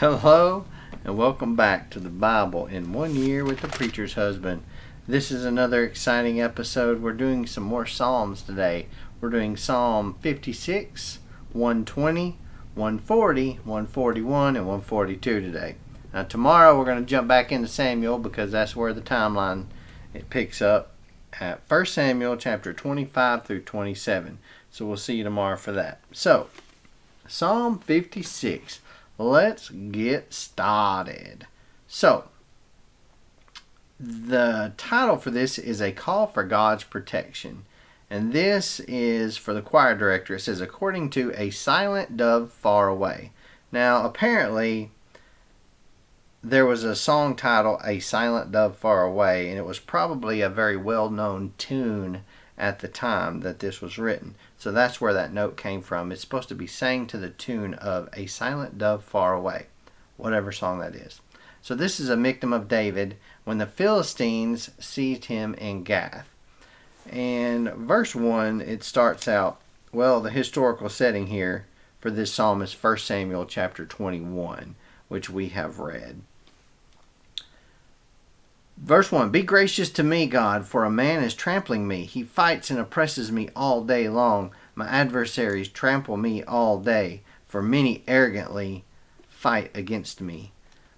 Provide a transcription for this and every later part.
Hello, and welcome back to the Bible in 1 Year with the Preacher's Husband. This is another exciting episode. We're doing some more Psalms today. We're doing Psalm 56, 120, 140, 141, and 142 today. Now tomorrow we're going to jump back into Samuel because that's where the timeline it picks up at 1 Samuel chapter 25 through 27. So we'll see you tomorrow for that. So, Psalm 56. Let's get started. So, the title for this is A Call for God's Protection. And this is for the choir director. It says, according to a silent dove far away. Now, apparently, there was a song titled A Silent Dove Far Away, and it was probably a very well-known tune at the time that this was written. So that's where that note came from. It's supposed to be sang to the tune of A Silent Dove Far Away, whatever song that is. So this is a Michtam of David when the Philistines seized him in Gath. And verse 1, it starts out, well, the historical setting here for this psalm is 1 Samuel chapter 21, which we have read. Verse 1, be gracious to me, God, for a man is trampling me. He fights and oppresses me all day long. My adversaries trample me all day, for many arrogantly fight against me.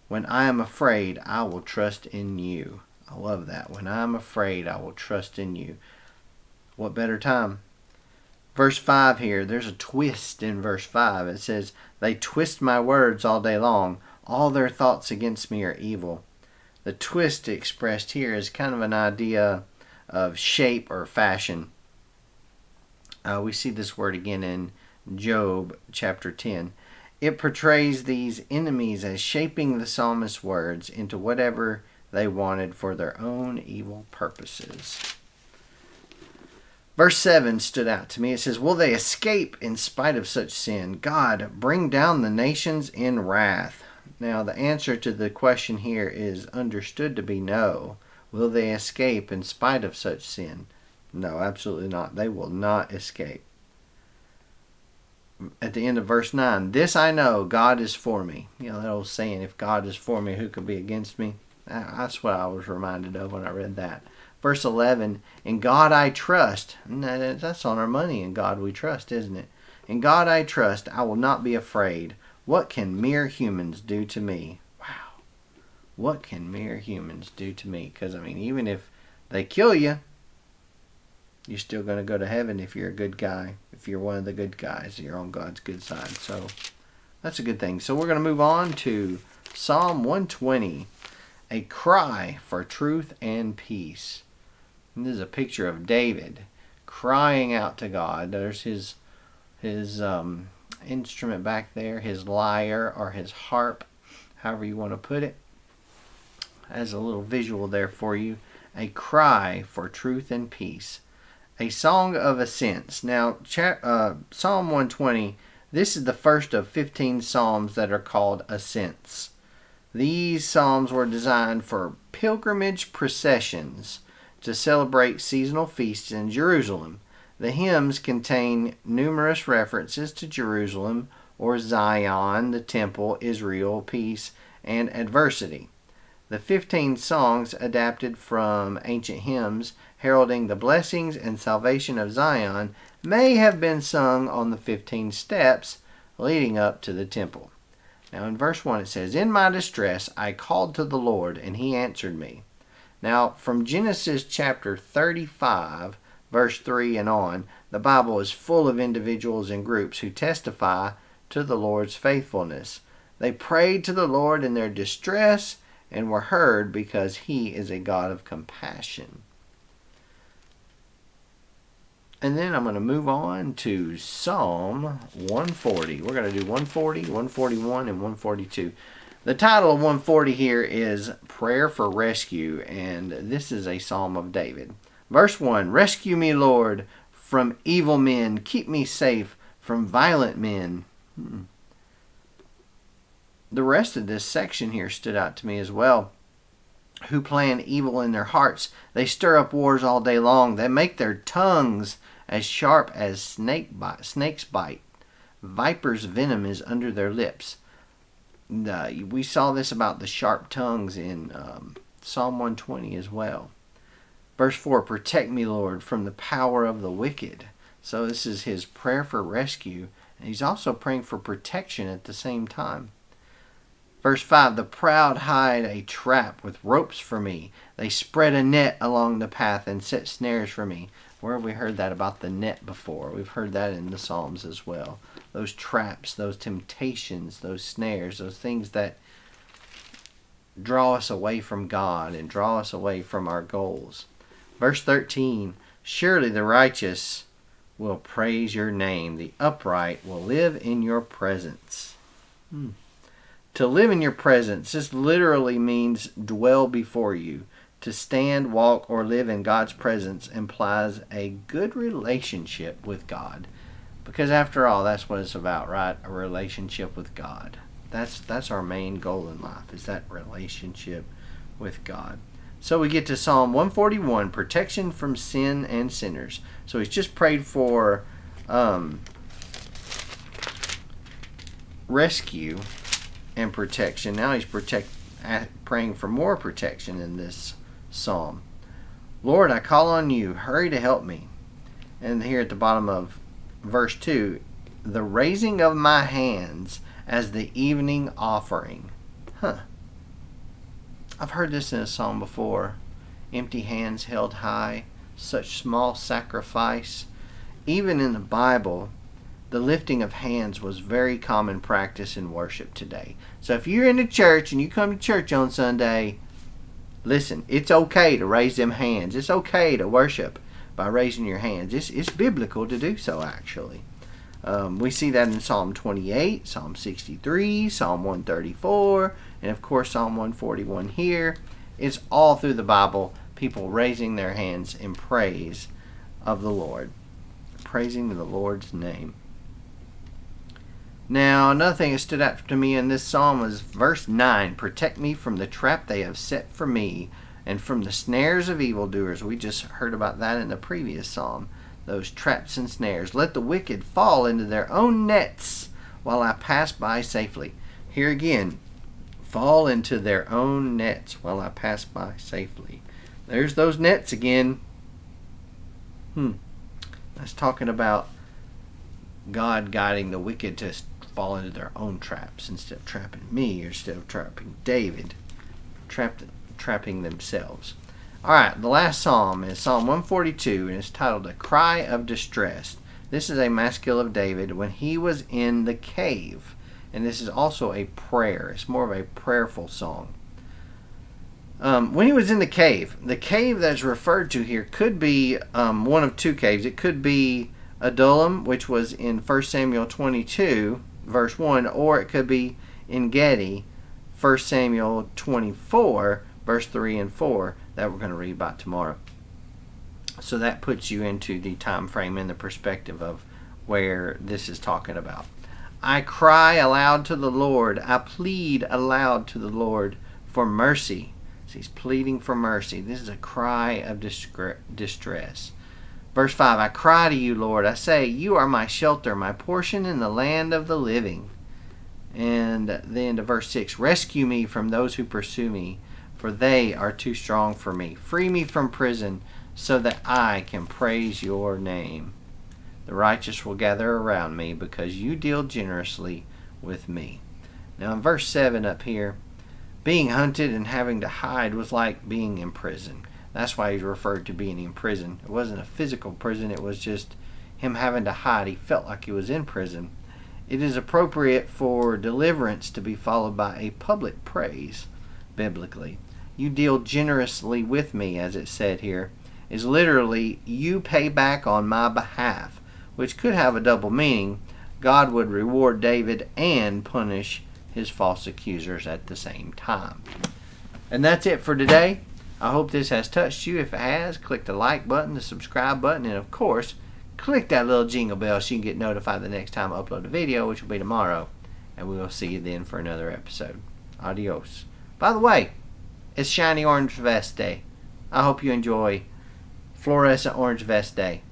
When I am afraid, I will trust in you. I love that. When I am afraid, I will trust in you. What better time? Verse 5 here, there's a twist in verse 5. It says, they twist my words all day long. All their thoughts against me are evil. The twist expressed here is kind of an idea of shape or fashion. We see this word again in Job chapter 10. It portrays these enemies as shaping the psalmist's words into whatever they wanted for their own evil purposes. Verse 7 stood out to me. It says, will they escape in spite of such sin? God, bring down the nations in wrath. Now, the answer to the question here is understood to be no. Will they escape in spite of such sin? No, absolutely not. They will not escape. At the end of verse 9, this I know, God is for me. You know, that old saying, if God is for me, who could be against me? That's what I was reminded of when I read that. Verse 11, in God I trust. That's on our money, in God we trust, isn't it? In God I trust, I will not be afraid. What can mere humans do to me? Wow. What can mere humans do to me? Because, I mean, even if they kill you, you're still going to go to heaven if you're a good guy. If you're one of the good guys, you're on God's good side. So, that's a good thing. So, we're going to move on to Psalm 120. A cry for truth and peace. And this is a picture of David crying out to God. There's his instrument back there, his lyre or his harp, however you want to put it. As a little visual there for you. A cry for truth and peace. A song of ascents. Now, Psalm 120, this is the first of 15 psalms that are called ascents. These psalms were designed for pilgrimage processions to celebrate seasonal feasts in Jerusalem. The hymns contain numerous references to Jerusalem or Zion, the temple, Israel, peace, and adversity. The 15 songs adapted from ancient hymns heralding the blessings and salvation of Zion may have been sung on the 15 steps leading up to the temple. Now in verse 1 it says, in my distress I called to the Lord, and he answered me. Now from Genesis chapter 35, verse 3 and on, the Bible is full of individuals and groups who testify to the Lord's faithfulness. They prayed to the Lord in their distress and were heard because he is a God of compassion. And then I'm going to move on to Psalm 140. We're going to do 140, 141, and 142. The title of 140 here is Prayer for Rescue, and this is a Psalm of David. Verse 1, rescue me, Lord, from evil men. Keep me safe from violent men. The rest of this section here stood out to me as well. Who plan evil in their hearts. They stir up wars all day long. They make their tongues as sharp as snakes bite. Viper's venom is under their lips. We saw this about the sharp tongues in Psalm 120 as well. Verse 4, protect me, Lord, from the power of the wicked. So this is his prayer for rescue. And he's also praying for protection at the same time. Verse 5, the proud hide a trap with ropes for me. They spread a net along the path and set snares for me. Where have we heard that about the net before? We've heard that in the Psalms as well. Those traps, those temptations, those snares, those things that draw us away from God and draw us away from our goals. Verse 13, surely the righteous will praise your name. The upright will live in your presence. To live in your presence, this literally means dwell before you. To stand, walk, or live in God's presence implies a good relationship with God. Because after all, that's what it's about, right? A relationship with God. That's our main goal in life, is that relationship with God. So we get to Psalm 141, protection from sin and sinners. So he's just prayed for rescue and protection. Now he's praying for more protection in this psalm. Lord, I call on you. Hurry to help me. And here at the bottom of verse 2, the raising of my hands as the evening offering. I've heard this in a psalm before. Empty hands held high, such small sacrifice. Even in the Bible, the lifting of hands was very common practice in worship today. So if you're in the church and you come to church on Sunday, listen, it's okay to raise them hands. It's okay to worship by raising your hands. It's biblical to do so, actually. We see that in Psalm 28, Psalm 63, Psalm 134, and of course Psalm 141 here. It's all through the Bible, people raising their hands in praise of the Lord, praising the Lord's name. Now, another thing that stood out to me in this psalm was verse 9, protect me from the trap they have set for me and from the snares of evildoers. We just heard about that in the previous psalm. Those traps and snares. Let the wicked fall into their own nets while I pass by safely. Here again, fall into their own nets while I pass by safely. There's those nets again. That's talking about God guiding the wicked to fall into their own traps instead of trapping me or instead of trapping David. Trapping themselves. Alright, the last psalm is Psalm 142, and it's titled A Cry of Distress. This is a maskil of David when he was in the cave. And this is also a prayer. It's more of a prayerful song. When he was in the cave that's referred to here could be one of two caves. It could be Adullam, which was in 1 Samuel 22, verse 1, or it could be En Gedi, 1 Samuel 24, verse 3 and 4, that we're going to read about tomorrow. So that puts you into the time frame and the perspective of where this is talking about. I cry aloud to the Lord. I plead aloud to the Lord for mercy. So he's pleading for mercy. This is a cry of distress. Verse 5, I cry to you, Lord. I say, you are my shelter, my portion in the land of the living. And then to verse 6, rescue me from those who pursue me, for they are too strong for me. Free me from prison, so that I can praise your name. The righteous will gather around me, because you deal generously with me. Now in verse 7 up here, being hunted and having to hide was like being in prison. That's why he's referred to being in prison. It wasn't a physical prison, it was just him having to hide. He felt like he was in prison. It is appropriate for deliverance to be followed by a public praise, biblically. You deal generously with me, as it said here, is literally you pay back on my behalf, which could have a double meaning. God would reward David and punish his false accusers at the same time. And that's it for today. I hope this has touched you. If it has, click the like button, the subscribe button, and of course, click that little jingle bell so you can get notified the next time I upload a video, which will be tomorrow. And we will see you then for another episode. Adios. By the way, it's Shiny Orange Vest Day. I hope you enjoy Fluorescent Orange Vest Day.